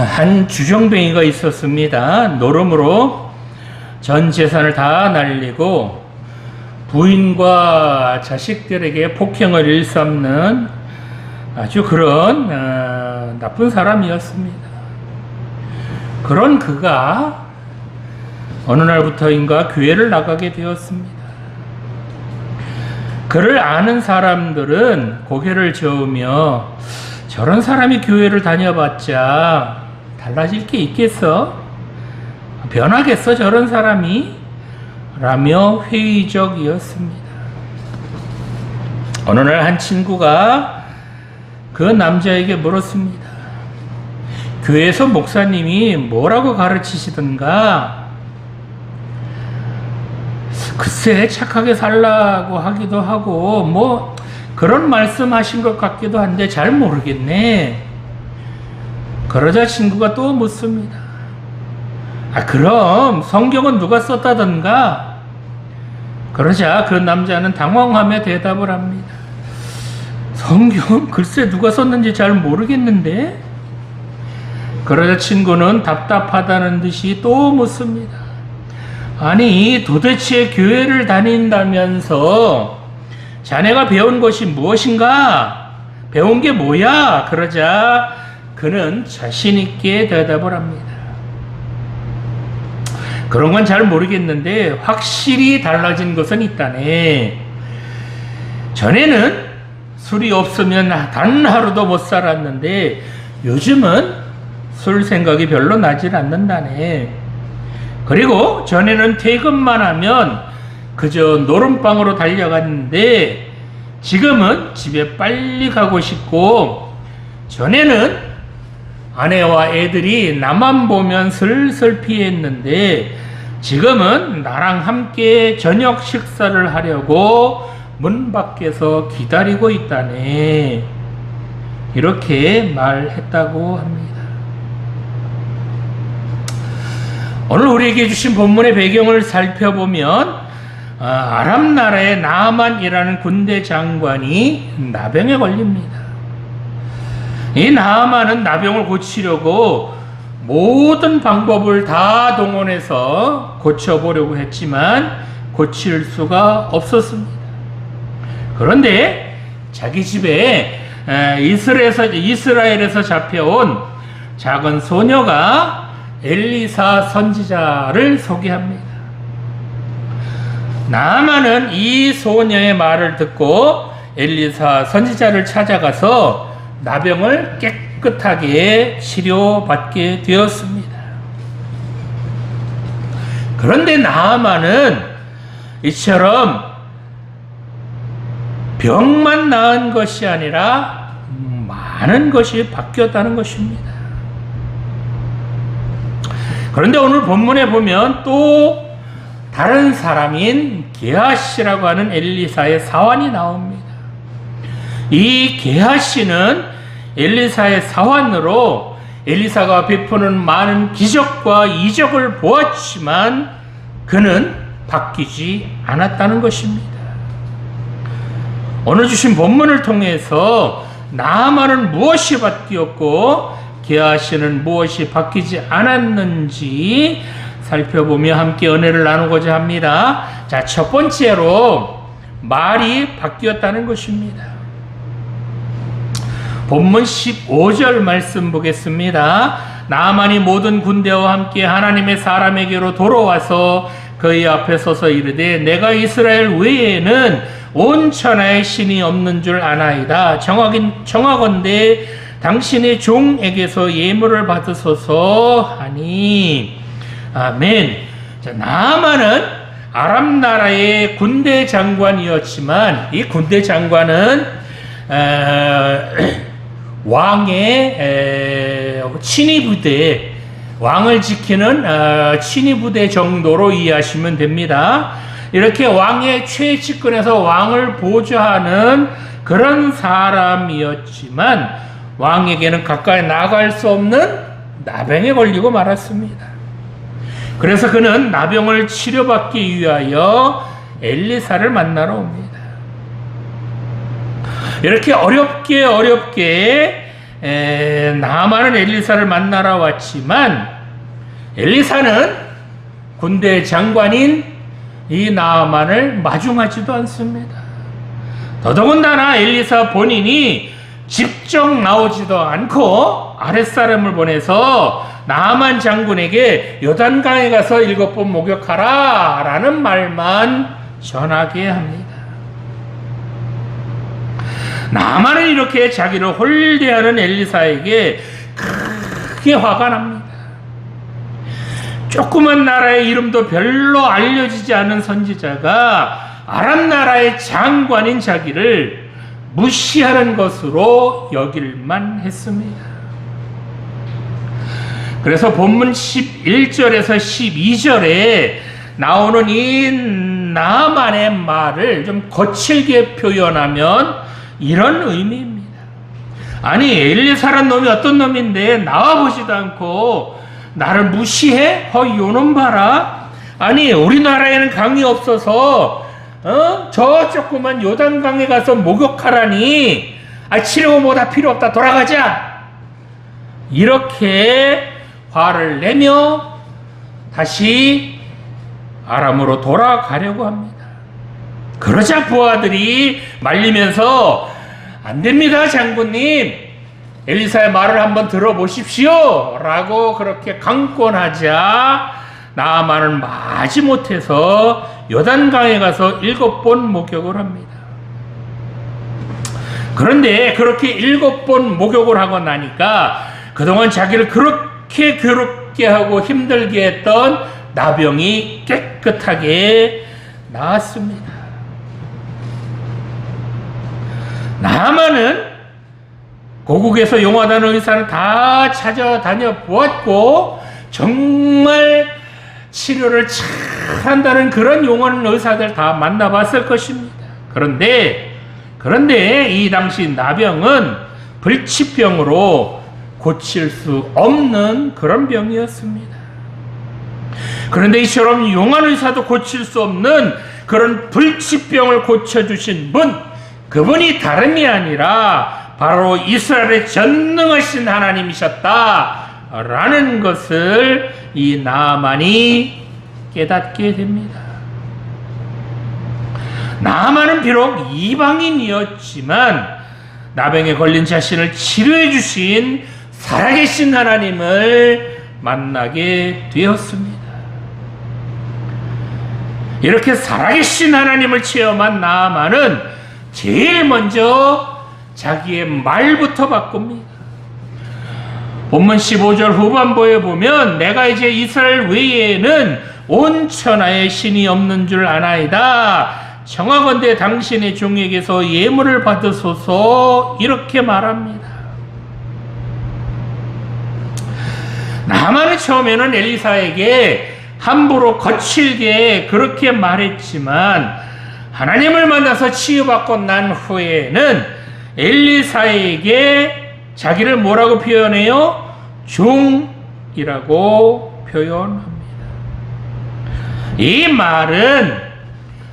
한 주정뱅이가 있었습니다. 노름으로 전 재산을 다 날리고 부인과 자식들에게 폭행을 일삼는 아주 그런 나쁜 사람이었습니다. 그런 그가 어느 날부터인가 교회를 나가게 되었습니다. 그를 아는 사람들은 고개를 저으며 저런 사람이 교회를 다녀봤자 달라질 게 있겠어? 변하겠어 저런 사람이? 라며 회의적이었습니다. 어느 날 한 친구가 그 남자에게 물었습니다. 교회에서 목사님이 뭐라고 가르치시던가? 글쎄 착하게 살라고 하기도 하고 뭐 그런 말씀하신 것 같기도 한데 잘 모르겠네. 그러자 친구가 또 묻습니다. 그럼 성경은 누가 썼다던가? 그러자 그 남자는 당황하며 대답을 합니다. 성경? 글쎄 누가 썼는지 잘 모르겠는데? 그러자 친구는 답답하다는 듯이 또 묻습니다. 아니 도대체 교회를 다닌다면서 자네가 배운 것이 무엇인가? 배운 게 뭐야? 그러자 그는 자신 있게 대답을 합니다. 그런 건 잘 모르겠는데 확실히 달라진 것은 있다네. 전에는 술이 없으면 단 하루도 못 살았는데 요즘은 술 생각이 별로 나질 않는다네. 그리고 전에는 퇴근만 하면 그저 노름방으로 달려갔는데 지금은 집에 빨리 가고 싶고, 전에는 아내와 애들이 나만 보면 슬슬 피했는데 지금은 나랑 함께 저녁 식사를 하려고 문 밖에서 기다리고 있다네. 이렇게 말했다고 합니다. 오늘 우리에게 주신 본문의 배경을 살펴보면 아람 나라의 나아만이라는 군대 장관이 나병에 걸립니다. 이 나아만은 나병을 고치려고 모든 방법을 다 동원해서 고쳐보려고 했지만 고칠 수가 없었습니다. 그런데 자기 집에 이스라엘에서 잡혀온 작은 소녀가 엘리사 선지자를 소개합니다. 나아만은 이 소녀의 말을 듣고 엘리사 선지자를 찾아가서 나병을 깨끗하게 치료받게 되었습니다. 그런데 나아만은 이처럼 병만 나은 것이 아니라 많은 것이 바뀌었다는 것입니다. 그런데 오늘 본문에 보면 또 다른 사람인 게하시라고 하는 엘리사의 사환이 나옵니다. 이 게하시는 엘리사의 사환으로 엘리사가 베푸는 많은 기적과 이적을 보았지만 그는 바뀌지 않았다는 것입니다. 오늘 주신 본문을 통해서 나아만은 무엇이 바뀌었고 게하시는 무엇이 바뀌지 않았는지 살펴보며 함께 은혜를 나누고자 합니다. 자, 첫 번째로 말이 바뀌었다는 것입니다. 본문 15절 말씀 보겠습니다. 나아만이 모든 군대와 함께 하나님의 사람에게로 돌아와서 그의 앞에 서서 이르되 내가 이스라엘 외에는 온 천하에 신이 없는 줄 아나이다. 정하건대 당신의 종에게서 예물을 받으소서 하니. 아멘. 자, 나아만은 아람 나라의 군대 장관이었지만 이 군대 장관은 왕의 친위 부대, 왕을 지키는 친위 부대 정도로 이해하시면 됩니다. 이렇게 왕의 최측근에서 왕을 보좌하는 그런 사람이었지만 왕에게는 가까이 나갈 수 없는 나병에 걸리고 말았습니다. 그래서 그는 나병을 치료받기 위하여 엘리사를 만나러 옵니다. 이렇게 어렵게 나아만은 엘리사를 만나러 왔지만 엘리사는 군대 장관인 이 나아만을 마중하지도 않습니다. 더더군다나 엘리사 본인이 직접 나오지도 않고 아랫사람을 보내서 나아만 장군에게 요단강에 가서 7번 목욕하라 라는 말만 전하게 합니다. 나아만은 이렇게 자기를 홀대하는 엘리사에게 크게 화가 납니다. 조그만 나라의 이름도 별로 알려지지 않은 선지자가 아람 나라의 장관인 자기를 무시하는 것으로 여길만 했습니다. 그래서 본문 11절에서 12절에 나오는 이 나아만의 말을 좀 거칠게 표현하면 이런 의미입니다. 아니, 엘리사란 놈이 어떤 놈인데 나와보지도 않고 나를 무시해? 요놈 봐라. 아니, 우리나라에는 강이 없어서 저 조그만 요단강에 가서 목욕하라니. 치료고 뭐다 필요 없다. 돌아가자. 이렇게 화를 내며 다시 아람으로 돌아가려고 합니다. 그러자 부하들이 말리면서 안 됩니다, 장군님. 엘리사의 말을 한번 들어보십시오. 라고 그렇게 강권하자 나아만은 마지못해서 요단강에 가서 7번 목욕을 합니다. 그런데 그렇게 7번 목욕을 하고 나니까 그동안 자기를 그렇게 괴롭게 하고 힘들게 했던 나병이 깨끗하게 나았습니다. 나아만은 고국에서 용하다는 의사는 다 찾아다녀 보았고 정말 치료를 잘한다는 그런 용하는 의사들 다 만나봤을 것입니다. 그런데 이 당시 나병은 불치병으로 고칠 수 없는 그런 병이었습니다. 그런데 이처럼 용한 의사도 고칠 수 없는 그런 불치병을 고쳐주신 분, 그분이 다름이 아니라 바로 이스라엘의 전능하신 하나님이셨다라는 것을 이 나아만이 깨닫게 됩니다. 나아만은 비록 이방인이었지만 나병에 걸린 자신을 치료해 주신 살아계신 하나님을 만나게 되었습니다. 이렇게 살아계신 하나님을 체험한 나아만은 제일 먼저 자기의 말부터 바꿉니다. 본문 15절 후반부에 보면 내가 이제 이스라엘 외에는 온 천하에 신이 없는 줄 아나이다. 청하건대 당신의 종에게서 예물을 받으소서 이렇게 말합니다. 나아만은 처음에는 엘리사에게 함부로 거칠게 그렇게 말했지만 하나님을 만나서 치유받고 난 후에는 엘리사에게 자기를 뭐라고 표현해요? 종이라고 표현합니다. 이 말은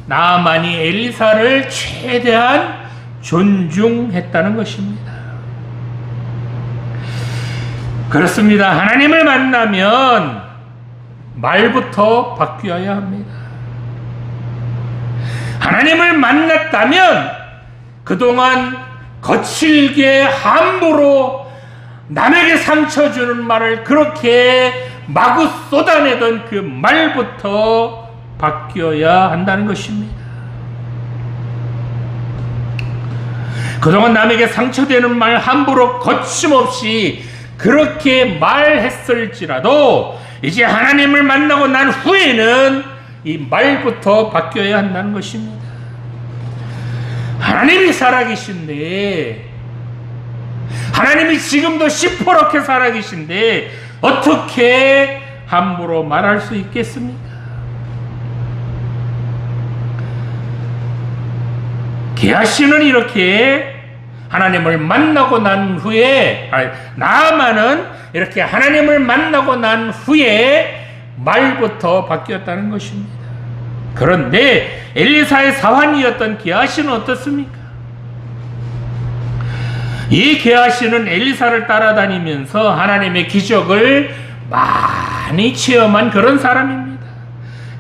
나아만이 엘리사를 최대한 존중했다는 것입니다. 그렇습니다. 하나님을 만나면 말부터 바뀌어야 합니다. 하나님을 만났다면 그동안 거칠게 함부로 남에게 상처 주는 말을 그렇게 마구 쏟아내던 그 말부터 바뀌어야 한다는 것입니다. 그동안 남에게 상처되는 말 함부로 거침없이 그렇게 말했을지라도 이제 하나님을 만나고 난 후에는 이 말부터 바뀌어야 한다는 것입니다. 하나님이 살아계신데, 하나님이 지금도 시퍼렇게 살아계신데 어떻게 함부로 말할 수 있겠습니까? 게하시는 이렇게 하나님을 만나고 난 후에, 나아만은 이렇게 하나님을 만나고 난 후에 말부터 바뀌었다는 것입니다. 그런데 엘리사의 사환이었던 게하시는 어떻습니까? 이 게하시는 엘리사를 따라다니면서 하나님의 기적을 많이 체험한 그런 사람입니다.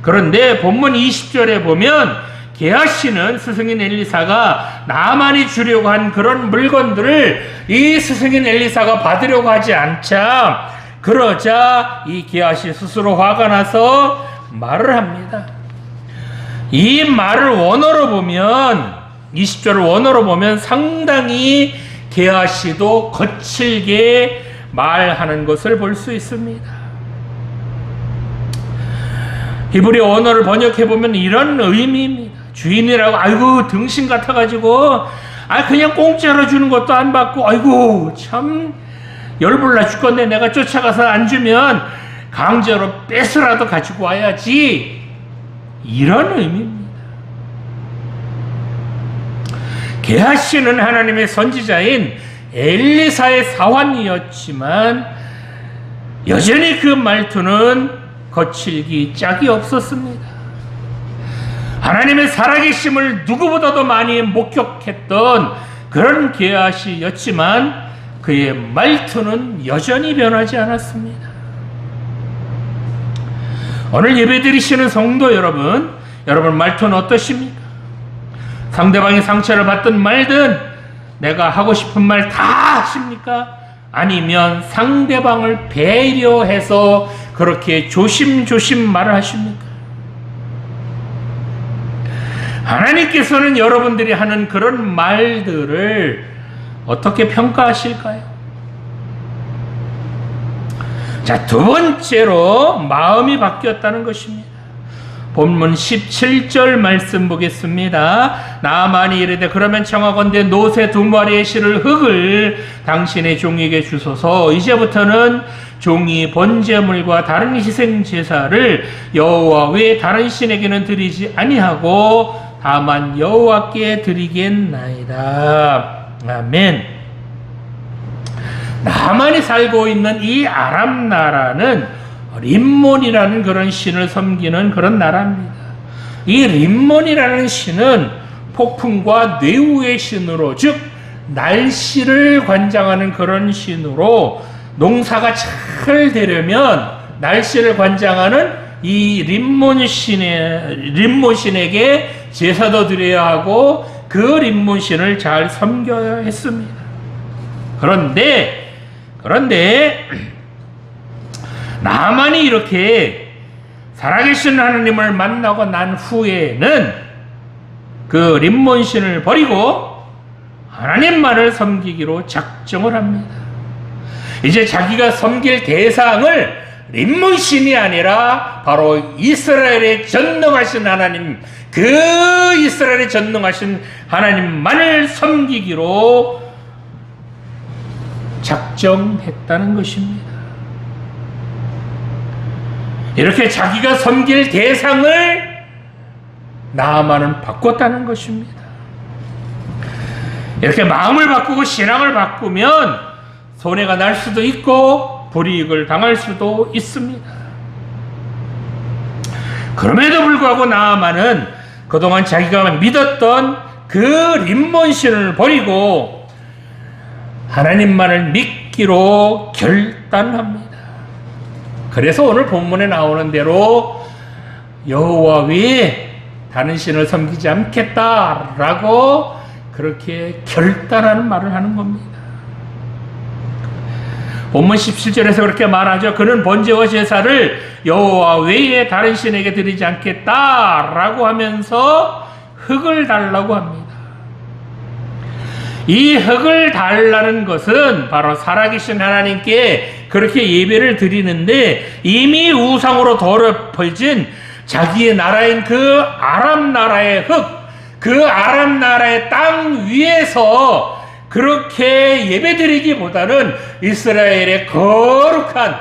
그런데 본문 20절에 보면 게하시는 스승인 엘리사가 나만이 주려고 한 그런 물건들을 이 스승인 엘리사가 받으려고 하지 않자, 그러자 이 게하시 스스로 화가 나서 말을 합니다. 이 말을 원어로 보면, 20절을 원어로 보면 상당히 게하시도 거칠게 말하는 것을 볼 수 있습니다. 히브리어 언어를 번역해 보면 이런 의미입니다. 주인이라고 아이고 등신 같아가지고 그냥 공짜로 주는 것도 안 받고 아이고 참 열불나 죽겠네, 내가 쫓아가서 안 주면 강제로 뺏으라도 가지고 와야지, 이런 의미입니다. 게하시는 하나님의 선지자인 엘리사의 사환이었지만 여전히 그 말투는 거칠기 짝이 없었습니다. 하나님의 살아계심을 누구보다도 많이 목격했던 그런 게하시였지만 그의 말투는 여전히 변하지 않았습니다. 오늘 예배드리시는 성도 여러분, 여러분 말투는 어떠십니까? 상대방이 상처를 받든 말든 내가 하고 싶은 말 다 하십니까? 아니면 상대방을 배려해서 그렇게 조심조심 말을 하십니까? 하나님께서는 여러분들이 하는 그런 말들을 어떻게 평가하실까요? 자, 두 번째로 마음이 바뀌었다는 것입니다. 본문 17절 말씀 보겠습니다. 나아만이 이르되 그러면 청하건대 노새 2마리의 실을 흙을 당신의 종에게 주소서. 이제부터는 종이 번제물과 다른 희생 제사를 여호와 외에 다른 신에게는 드리지 아니하고 다만 여호와께 드리겠나이다. 아멘. 나만이 살고 있는 이 아람 나라는 림몬이라는 그런 신을 섬기는 그런 나라입니다. 이 림몬이라는 신은 폭풍과 뇌우의 신으로, 즉 날씨를 관장하는 그런 신으로, 농사가 잘 되려면 날씨를 관장하는 이 림몬 신에게 제사도 드려야 하고 그 림몬 신을 잘 섬겨야 했습니다. 그런데 나만이 이렇게 살아계신 하나님을 만나고 난 후에는 그 림몬 신을 버리고 하나님만을 섬기기로 작정을 합니다. 이제 자기가 섬길 대상을 림몬 신이 아니라 바로 이스라엘의 전능하신 하나님, 그 이스라엘의 전능하신 하나님만을 섬기기로 작정했다는 것입니다. 이렇게 자기가 섬길 대상을 나아만은 바꿨다는 것입니다. 이렇게 마음을 바꾸고 신앙을 바꾸면 손해가 날 수도 있고 불이익을 당할 수도 있습니다. 그럼에도 불구하고 나아만은 그동안 자기가 믿었던 그 림몬 신을 버리고 하나님만을 믿기로 결단합니다. 그래서 오늘 본문에 나오는 대로 여호와 외에 다른 신을 섬기지 않겠다라고 그렇게 결단하는 말을 하는 겁니다. 본문 17절에서 그렇게 말하죠. 그는 번제와 제사를 여호와 외에 다른 신에게 드리지 않겠다라고 하면서 흙을 달라고 합니다. 이 흙을 달라는 것은 바로 살아계신 하나님께 그렇게 예배를 드리는데 이미 우상으로 더럽혀진 자기의 나라인 그 아람 나라의 흙, 그 아람 나라의 땅 위에서 그렇게 예배드리기보다는 이스라엘의 거룩한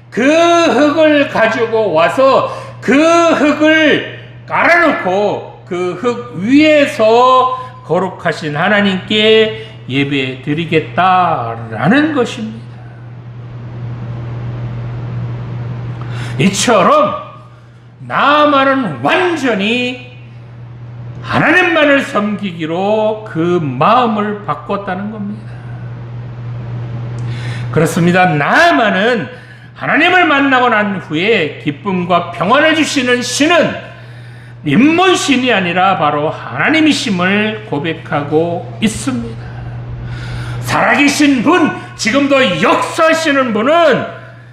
그 흙을 가지고 와서 그 흙을 깔아놓고 그 흙 위에서 거룩하신 하나님께 예배 드리겠다라는 것입니다. 이처럼 나아만은 완전히 하나님만을 섬기기로 그 마음을 바꿨다는 겁니다. 그렇습니다. 나아만은 하나님을 만나고 난 후에 기쁨과 평안을 주시는 신은 인문신이 아니라 바로 하나님이심을 고백하고 있습니다. 살아계신 분, 지금도 역사하시는 분은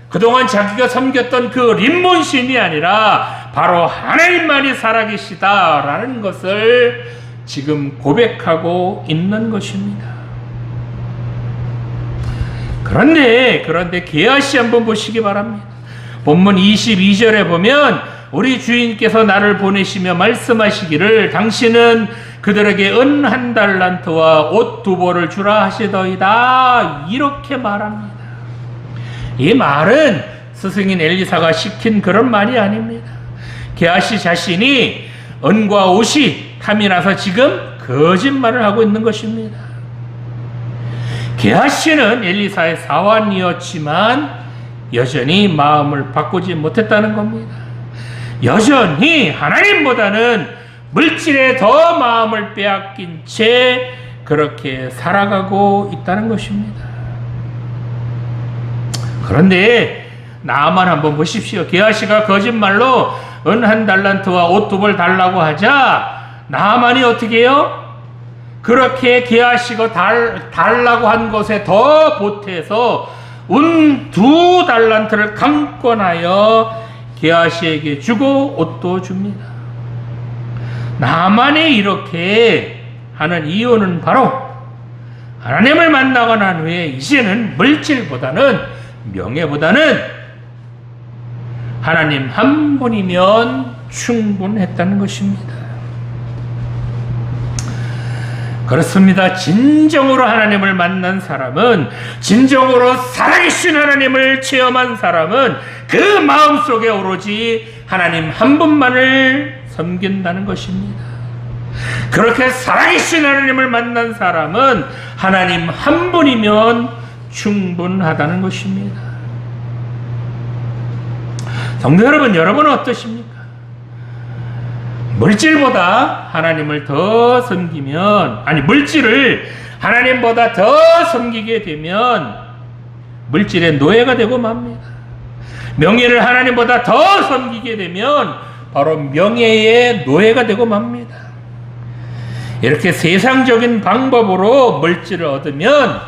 그동안 자기가 섬겼던 그 림몬신이 아니라 바로 하나님만이 살아계시다라는 것을 지금 고백하고 있는 것입니다. 그런데 게하시 한번 보시기 바랍니다. 본문 22절에 보면 우리 주인께서 나를 보내시며 말씀하시기를 당신은 그들에게 은 1달란트와 옷 2벌을 주라 하시더이다, 이렇게 말합니다. 이 말은 스승인 엘리사가 시킨 그런 말이 아닙니다. 게하시 자신이 은과 옷이 탐이 나서 지금 거짓말을 하고 있는 것입니다. 게하시는 엘리사의 사환이었지만 여전히 마음을 바꾸지 못했다는 겁니다. 여전히 하나님보다는 물질에 더 마음을 빼앗긴 채 그렇게 살아가고 있다는 것입니다. 그런데 나만 한번 보십시오. 게하시가 거짓말로 은 1달란트와 옷 2벌 달라고 하자 나만이 어떻게 해요? 그렇게 게하시가 달라고 한 것에 더 보태서 은 2달란트를 강권하여 게하시에게 주고 옷도 줍니다. 나만이 이렇게 하는 이유는 바로 하나님을 만나고 난 후에 이제는 물질보다는 명예보다는 하나님 한 분이면 충분했다는 것입니다. 그렇습니다. 진정으로 하나님을 만난 사람은, 진정으로 살아계신 하나님을 체험한 사람은 그 마음속에 오로지 하나님 한 분만을 섬긴다는 것입니다. 그렇게 살아계신 하나님을 만난 사람은 하나님 한 분이면 충분하다는 것입니다. 성도 여러분, 여러분은 어떠십니까? 물질보다 하나님을 더 섬기면, 물질을 하나님보다 더 섬기게 되면 물질의 노예가 되고 맙니다. 명예를 하나님보다 더 섬기게 되면 바로 명예의 노예가 되고 맙니다. 이렇게 세상적인 방법으로 물질을 얻으면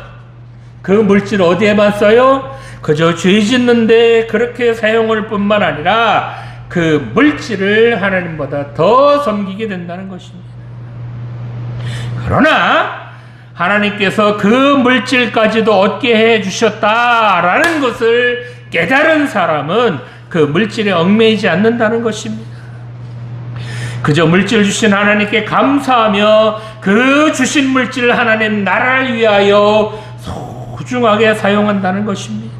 그 물질을 어디에만 써요? 그저 죄 짓는데 그렇게 사용할 뿐만 아니라 그 물질을 하나님보다 더 섬기게 된다는 것입니다. 그러나 하나님께서 그 물질까지도 얻게 해 주셨다라는 것을 깨달은 사람은 그 물질에 얽매이지 않는다는 것입니다. 그저 물질 주신 하나님께 감사하며 그 주신 물질을 하나님 나라를 위하여 소중하게 사용한다는 것입니다.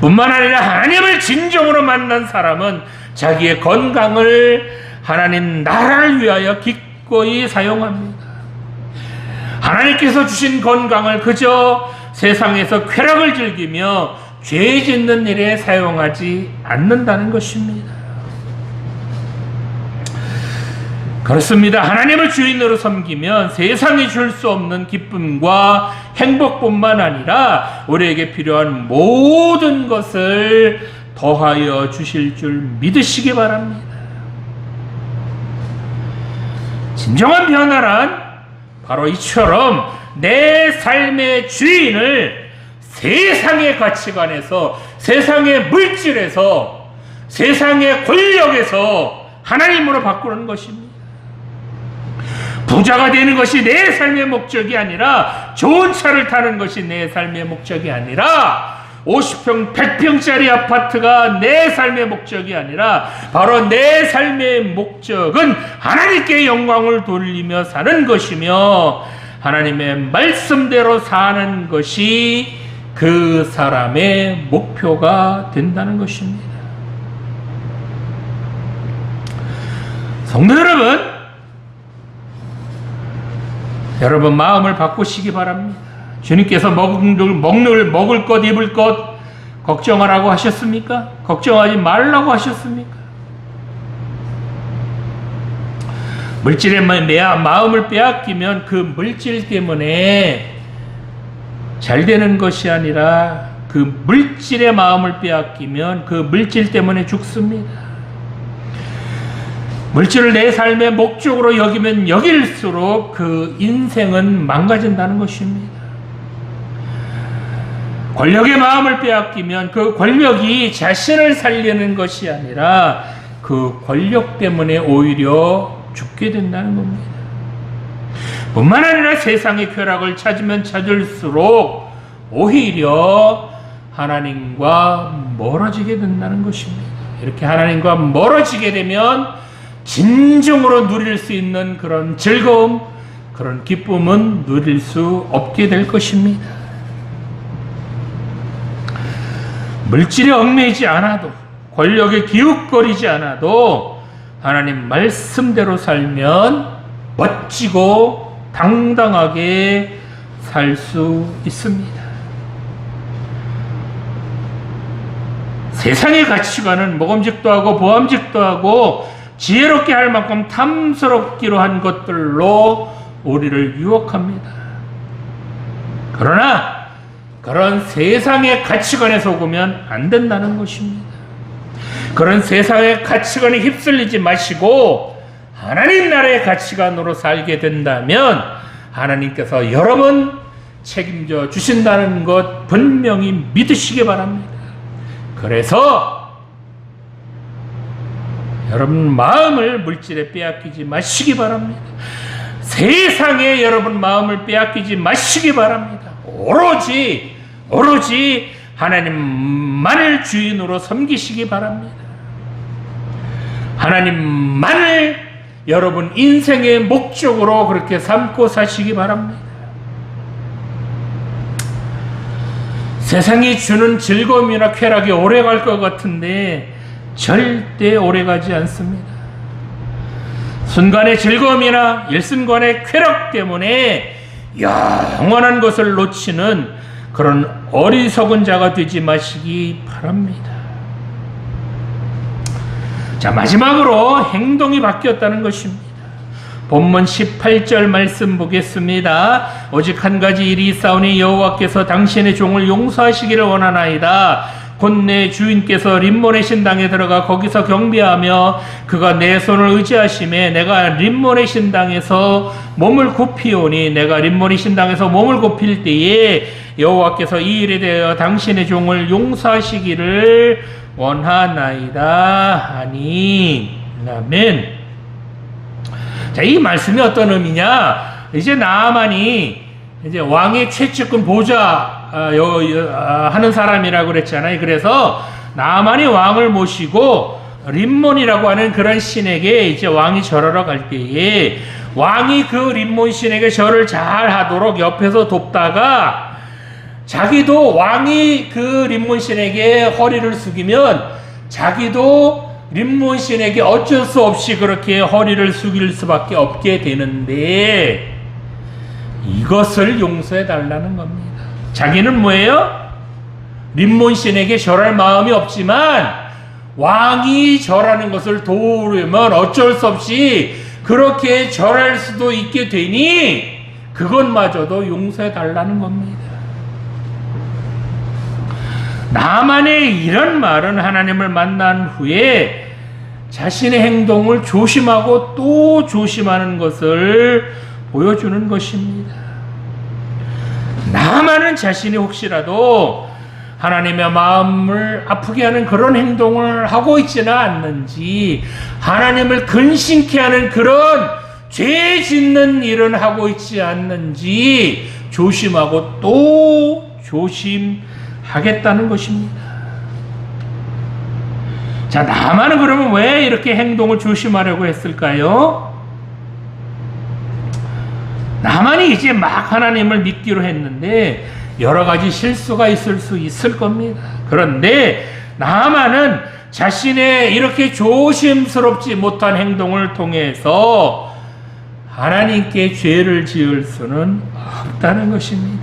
뿐만 아니라 하나님을 진정으로 만난 사람은 자기의 건강을 하나님 나라를 위하여 기꺼이 사용합니다. 하나님께서 주신 건강을 그저 세상에서 쾌락을 즐기며 죄 짓는 일에 사용하지 않는다는 것입니다. 그렇습니다. 하나님을 주인으로 섬기면 세상이 줄 수 없는 기쁨과 행복뿐만 아니라 우리에게 필요한 모든 것을 더하여 주실 줄 믿으시기 바랍니다. 진정한 변화란 바로 이처럼 내 삶의 주인을 세상의 가치관에서, 세상의 물질에서, 세상의 권력에서 하나님으로 바꾸는 것입니다. 부자가 되는 것이 내 삶의 목적이 아니라, 좋은 차를 타는 것이 내 삶의 목적이 아니라, 50평, 100평짜리 아파트가 내 삶의 목적이 아니라 바로 내 삶의 목적은 하나님께 영광을 돌리며 사는 것이며 하나님의 말씀대로 사는 것이 그 사람의 목표가 된다는 것입니다. 성도 여러분 마음을 바꾸시기 바랍니다. 주님께서 먹을 것, 입을 것 걱정하라고 하셨습니까? 걱정하지 말라고 하셨습니까? 물질에 마음을 빼앗기면 그 물질 때문에 잘 되는 것이 아니라 그 물질의 마음을 빼앗기면 그 물질 때문에 죽습니다. 물질을 내 삶의 목적으로 여기면 여길수록 그 인생은 망가진다는 것입니다. 권력의 마음을 빼앗기면 그 권력이 자신을 살리는 것이 아니라 그 권력 때문에 오히려 죽게 된다는 겁니다. 뿐만 아니라 세상의 쾌락을 찾으면 찾을수록 오히려 하나님과 멀어지게 된다는 것입니다. 이렇게 하나님과 멀어지게 되면 진정으로 누릴 수 있는 그런 즐거움, 그런 기쁨은 누릴 수 없게 될 것입니다. 물질에 얽매이지 않아도, 권력에 기웃거리지 않아도 하나님 말씀대로 살면 멋지고 당당하게 살 수 있습니다. 세상의 가치관은 먹음직도 하고 보암직도 하고 지혜롭게 할 만큼 탐스럽기로 한 것들로 우리를 유혹합니다. 그러나 그런 세상의 가치관에 속으면 안 된다는 것입니다. 그런 세상의 가치관에 휩쓸리지 마시고 하나님 나라의 가치관으로 살게 된다면 하나님께서 여러 번 책임져 주신다는 것 분명히 믿으시기 바랍니다. 그래서 여러분 마음을 물질에 빼앗기지 마시기 바랍니다. 세상에 여러분 마음을 빼앗기지 마시기 바랍니다. 오로지 하나님만을 주인으로 섬기시기 바랍니다. 하나님만을 여러분 인생의 목적으로 그렇게 삼고 사시기 바랍니다. 세상이 주는 즐거움이나 쾌락이 오래 갈 것 같은데 절대 오래 가지 않습니다. 순간의 즐거움이나 일순간의 쾌락 때문에 영원한 것을 놓치는 그런 어리석은 자가 되지 마시기 바랍니다. 자, 마지막으로 행동이 바뀌었다는 것입니다. 본문 18절 말씀 보겠습니다. 오직 한 가지 일이 있사오니 여호와께서 당신의 종을 용서하시기를 원하나이다. 곧 내 주인께서 림몬의 신당에 들어가 거기서 경배하며 그가 내 손을 의지하심에 내가 림몬의 신당에서 몸을 굽히오니 내가 림몬의 신당에서 몸을 굽힐 때에 여호와께서 이 일에 대하여 당신의 종을 용서하시기를 원하나이다 하니. 아멘. 자, 이 말씀이 어떤 의미냐? 이제 나아만이 이제 왕의 최측근 보좌 하는 사람이라고 그랬잖아요. 그래서 나아만이 왕을 모시고 림몬이라고 하는 그런 신에게 이제 왕이 절하러 갈 때에 왕이 그 림몬 신에게 절을 잘 하도록 옆에서 돕다가 자기도 왕이 그 림몬 신에게 허리를 숙이면 자기도 림몬 신에게 어쩔 수 없이 그렇게 허리를 숙일 수밖에 없게 되는데 이것을 용서해 달라는 겁니다. 자기는 뭐예요? 림몬 신에게 절할 마음이 없지만 왕이 절하는 것을 도우려면 어쩔 수 없이 그렇게 절할 수도 있게 되니 그것마저도 용서해 달라는 겁니다. 나만의 이런 말은 하나님을 만난 후에 자신의 행동을 조심하고 또 조심하는 것을 보여주는 것입니다. 나만은 자신이 혹시라도 하나님의 마음을 아프게 하는 그런 행동을 하고 있지는 않는지, 하나님을 근심케 하는 그런 죄 짓는 일은 하고 있지 않는지 조심하고 또 조심하겠다는 것입니다. 자, 나만은 그러면 왜 이렇게 행동을 조심하려고 했을까요? 나만이 이제 막 하나님을 믿기로 했는데 여러 가지 실수가 있을 수 있을 겁니다. 그런데 나만은 자신의 이렇게 조심스럽지 못한 행동을 통해서 하나님께 죄를 지을 수는 없다는 것입니다.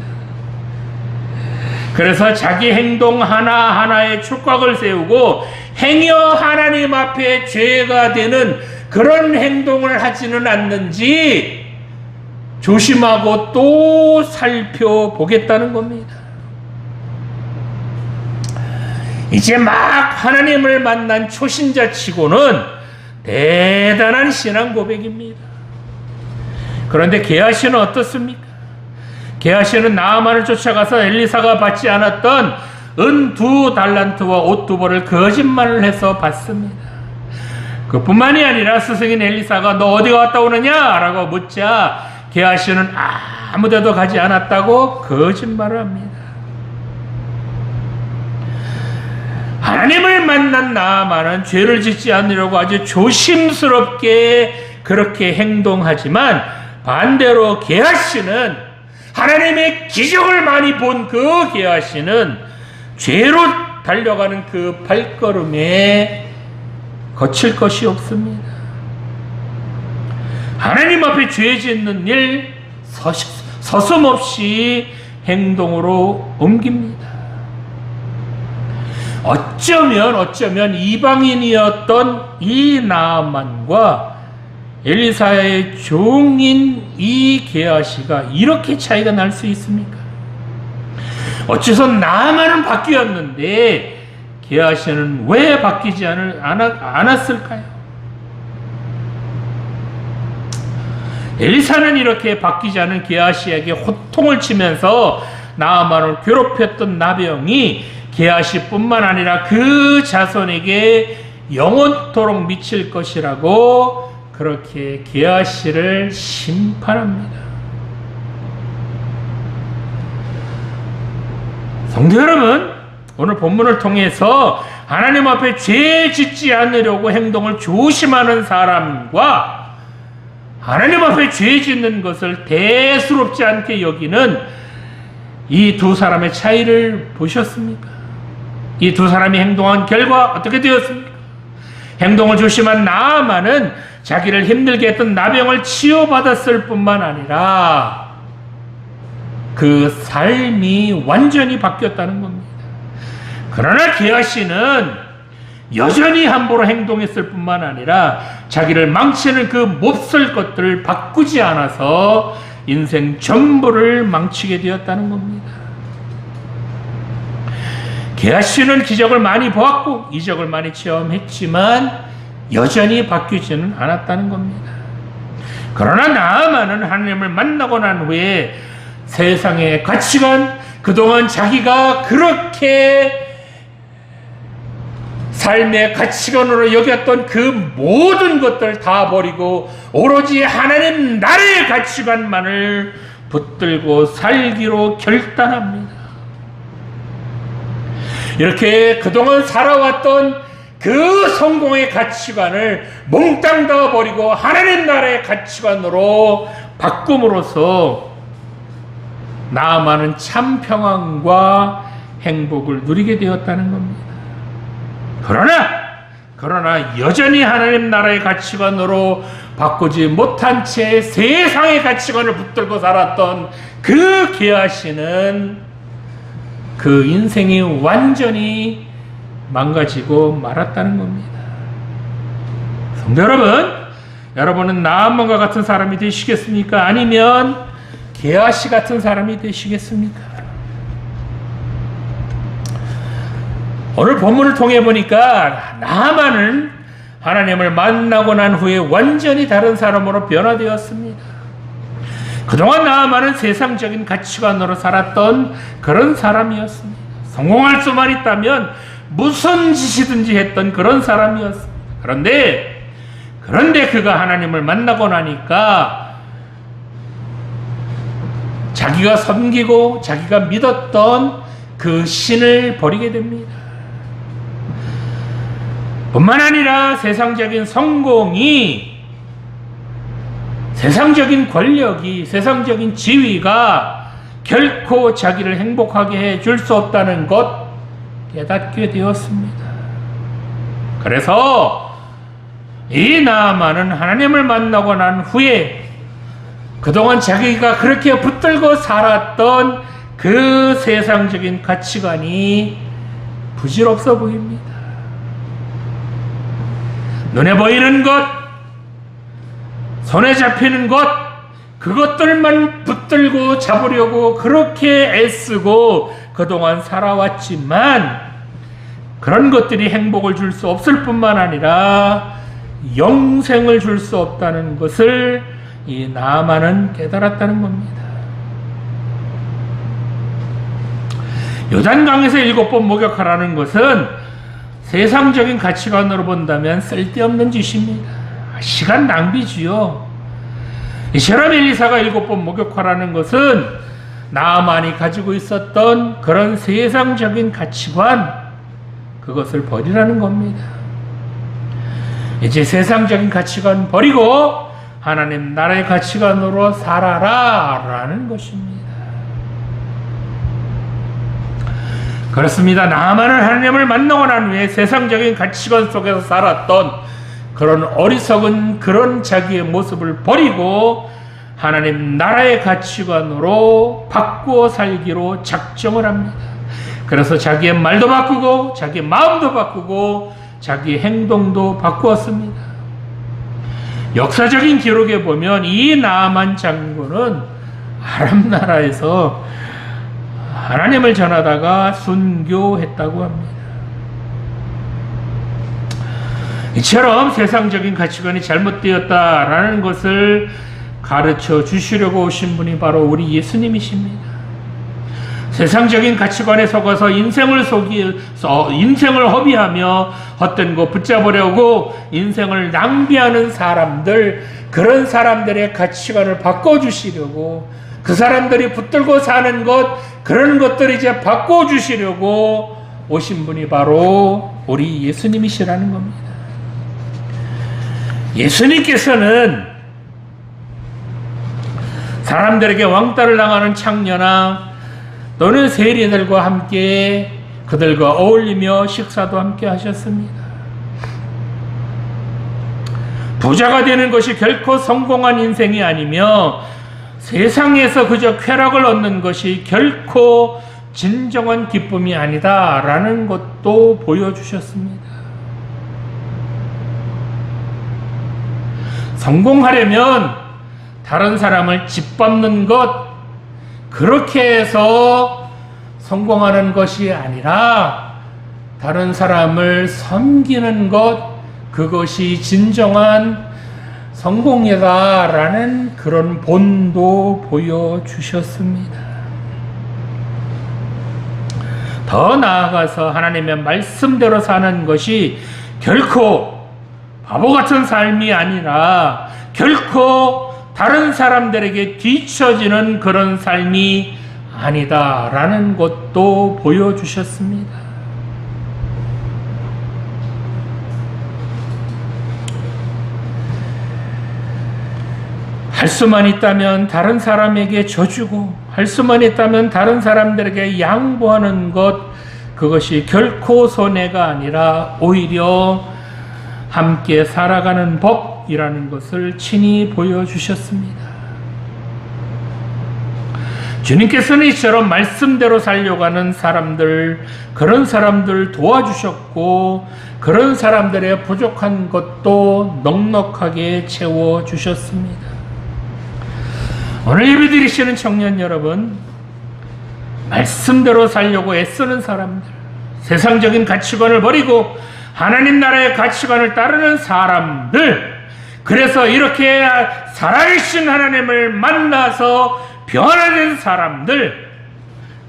그래서 자기 행동 하나하나에 촉각을 세우고 행여 하나님 앞에 죄가 되는 그런 행동을 하지는 않는지 조심하고 또 살펴보겠다는 겁니다. 이제 막 하나님을 만난 초신자 치고는 대단한 신앙 고백입니다. 그런데 게하시는 어떻습니까? 게하시는 나아만을 쫓아가서 엘리사가 받지 않았던 은 2달란트와 옷 2벌을 거짓말을 해서 받습니다. 그뿐만이 아니라 스승인 엘리사가 너 어디 갔다 오느냐? 라고 묻자 게하시는 아무데도 가지 않았다고 거짓말을 합니다. 하나님을 만난 나아만은 죄를 짓지 않으려고 아주 조심스럽게 그렇게 행동하지만 반대로 게하시는 하나님의 기적을 많이 본 그 게하시는 죄로 달려가는 그 발걸음에 거칠 것이 없습니다. 하나님 앞에 죄 짓는 일 서슴없이 행동으로 옮깁니다. 어쩌면 이방인이었던 이 나아만과 엘리사의 종인 이 게하시가 이렇게 차이가 날 수 있습니까? 어째서 나아만은 바뀌었는데 게하시는 왜 바뀌지 않았을까요? 엘리사는 이렇게 바뀌지 않은 게하시에게 호통을 치면서 나아만을 괴롭혔던 나병이 게하시뿐만 아니라 그 자손에게 영원토록 미칠 것이라고 그렇게 게하시를 심판합니다. 성도 여러분, 오늘 본문을 통해서 하나님 앞에 죄 짓지 않으려고 행동을 조심하는 사람과 하나님 앞에 죄 짓는 것을 대수롭지 않게 여기는 이 두 사람의 차이를 보셨습니까? 이 두 사람이 행동한 결과 어떻게 되었습니까? 행동을 조심한 나아만은 자기를 힘들게 했던 나병을 치유받았을 뿐만 아니라 그 삶이 완전히 바뀌었다는 겁니다. 그러나 게하시는 여전히 함부로 행동했을 뿐만 아니라 자기를 망치는 그 몹쓸 것들을 바꾸지 않아서 인생 전부를 망치게 되었다는 겁니다. 게하시는 기적을 많이 보았고 이적을 많이 체험했지만 여전히 바뀌지는 않았다는 겁니다. 그러나 나아만은 하나님을 만나고 난 후에 세상의 가치관, 그동안 자기가 그렇게 삶의 가치관으로 여겼던 그 모든 것들 다 버리고 오로지 하나님 나라의 가치관만을 붙들고 살기로 결단합니다. 이렇게 그동안 살아왔던 그 성공의 가치관을 몽땅 다 버리고 하나님 나라의 가치관으로 바꿈으로써 나아만은 참 평안과 행복을 누리게 되었다는 겁니다. 그러나 여전히 하나님 나라의 가치관으로 바꾸지 못한 채 세상의 가치관을 붙들고 살았던 그 게하시는 그 인생이 완전히 망가지고 말았다는 겁니다. 성도 여러분, 여러분은 나아만과 같은 사람이 되시겠습니까? 아니면 게하시 같은 사람이 되시겠습니까? 오늘 본문을 통해 보니까 나아만은 하나님을 만나고 난 후에 완전히 다른 사람으로 변화되었습니다. 그동안 나아만은 세상적인 가치관으로 살았던 그런 사람이었습니다. 성공할 수만 있다면 무슨 짓이든지 했던 그런 사람이었습니다. 그런데 그가 하나님을 만나고 나니까 자기가 섬기고 자기가 믿었던 그 신을 버리게 됩니다. 뿐만 아니라 세상적인 성공이, 세상적인 권력이, 세상적인 지위가 결코 자기를 행복하게 해줄 수 없다는 것 깨닫게 되었습니다. 그래서 이 나아만은 하나님을 만나고 난 후에 그동안 자기가 그렇게 붙들고 살았던 그 세상적인 가치관이 부질없어 보입니다. 눈에 보이는 것, 손에 잡히는 것, 그것들만 붙들고 잡으려고 그렇게 애쓰고 그동안 살아왔지만 그런 것들이 행복을 줄 수 없을 뿐만 아니라 영생을 줄 수 없다는 것을 이 나아만은 깨달았다는 겁니다. 요단강에서 7번 목욕하라는 것은 세상적인 가치관으로 본다면 쓸데없는 짓입니다. 시간 낭비지요. 이처럼 엘리사가 7번 목욕하라는 것은 나아만이 가지고 있었던 그런 세상적인 가치관, 그것을 버리라는 겁니다. 이제 세상적인 가치관 버리고 하나님 나라의 가치관으로 살아라 라는 것입니다. 그렇습니다. 나아만은 하나님을 만나고 난 후에 세상적인 가치관 속에서 살았던 그런 어리석은 그런 자기의 모습을 버리고 하나님 나라의 가치관으로 바꾸어 살기로 작정을 합니다. 그래서 자기의 말도 바꾸고 자기의 마음도 바꾸고 자기의 행동도 바꾸었습니다. 역사적인 기록에 보면 이 나아만 장군은 아람 나라에서 하나님을 전하다가 순교했다고 합니다. 이처럼 세상적인 가치관이 잘못되었다라는 것을 가르쳐 주시려고 오신 분이 바로 우리 예수님이십니다. 세상적인 가치관에 속아서 인생을 허비하며 헛된 거 붙잡으려고 인생을 낭비하는 사람들, 그런 사람들의 가치관을 바꿔주시려고, 그 사람들이 붙들고 사는 것, 그런 것들을 이제 바꿔주시려고 오신 분이 바로 우리 예수님이시라는 겁니다. 예수님께서는 사람들에게 왕따를 당하는 창녀나 또는 세리들과 함께 그들과 어울리며 식사도 함께 하셨습니다. 부자가 되는 것이 결코 성공한 인생이 아니며 세상에서 그저 쾌락을 얻는 것이 결코 진정한 기쁨이 아니다라는 것도 보여주셨습니다. 성공하려면 다른 사람을 짓밟는 것, 그렇게 해서 성공하는 것이 아니라 다른 사람을 섬기는 것, 그것이 진정한 성공이다라는 그런 본도 보여주셨습니다. 더 나아가서 하나님의 말씀대로 사는 것이 결코 바보 같은 삶이 아니라 결코 다른 사람들에게 뒤처지는 그런 삶이 아니다라는 것도 보여주셨습니다. 할 수만 있다면 다른 사람에게 져주고 할 수만 있다면 다른 사람들에게 양보하는 것, 그것이 결코 손해가 아니라 오히려 함께 살아가는 법이라는 것을 친히 보여주셨습니다. 주님께서는 이처럼 말씀대로 살려고 하는 사람들, 그런 사람들 도와주셨고 그런 사람들의 부족한 것도 넉넉하게 채워주셨습니다. 오늘 예배드리시는 청년 여러분, 말씀대로 살려고 애쓰는 사람들, 세상적인 가치관을 버리고 하나님 나라의 가치관을 따르는 사람들, 그래서 이렇게 살아계신 하나님을 만나서 변화된 사람들,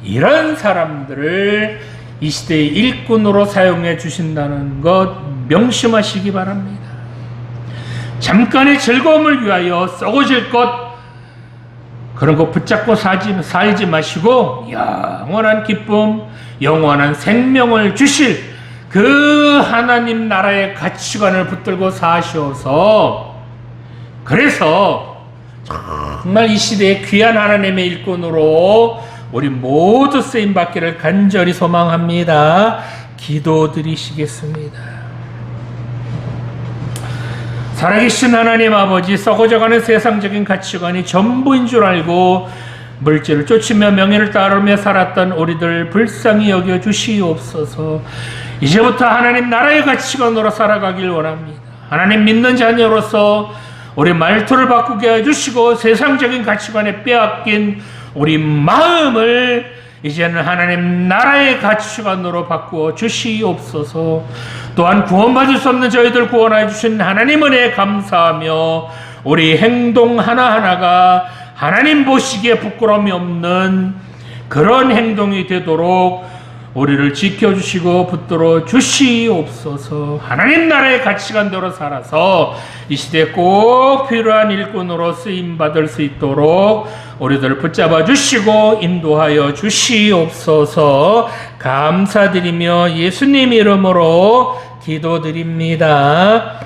이런 사람들을 이 시대의 일꾼으로 사용해 주신다는 것 명심하시기 바랍니다. 잠깐의 즐거움을 위하여 썩어질 것, 그런 거 붙잡고 살지 마시고 영원한 기쁨, 영원한 생명을 주실 그 하나님 나라의 가치관을 붙들고 사셔서, 그래서 정말 이 시대의 귀한 하나님의 일꾼으로 우리 모두 쓰임받기를 간절히 소망합니다. 기도드리시겠습니다. 살아계신 하나님 아버지, 썩어져가는 세상적인 가치관이 전부인 줄 알고 물질을 쫓으며 명예를 따르며 살았던 우리들 불쌍히 여겨 주시옵소서. 이제부터 하나님 나라의 가치관으로 살아가길 원합니다. 하나님 믿는 자녀로서 우리 말투를 바꾸게 해주시고 세상적인 가치관에 빼앗긴 우리 마음을 이제는 하나님 나라의 가치관으로 바꾸어 주시옵소서. 또한 구원받을 수 없는 저희들 구원하여 주신 하나님 은혜에 감사하며 우리 행동 하나하나가 하나님 보시기에 부끄러움이 없는 그런 행동이 되도록 우리를 지켜주시고 붙들어 주시옵소서. 하나님 나라의 가치관대로 살아서 이 시대에 꼭 필요한 일꾼으로 쓰임받을 수 있도록 우리들을 붙잡아 주시고 인도하여 주시옵소서. 감사드리며 예수님 이름으로 기도드립니다.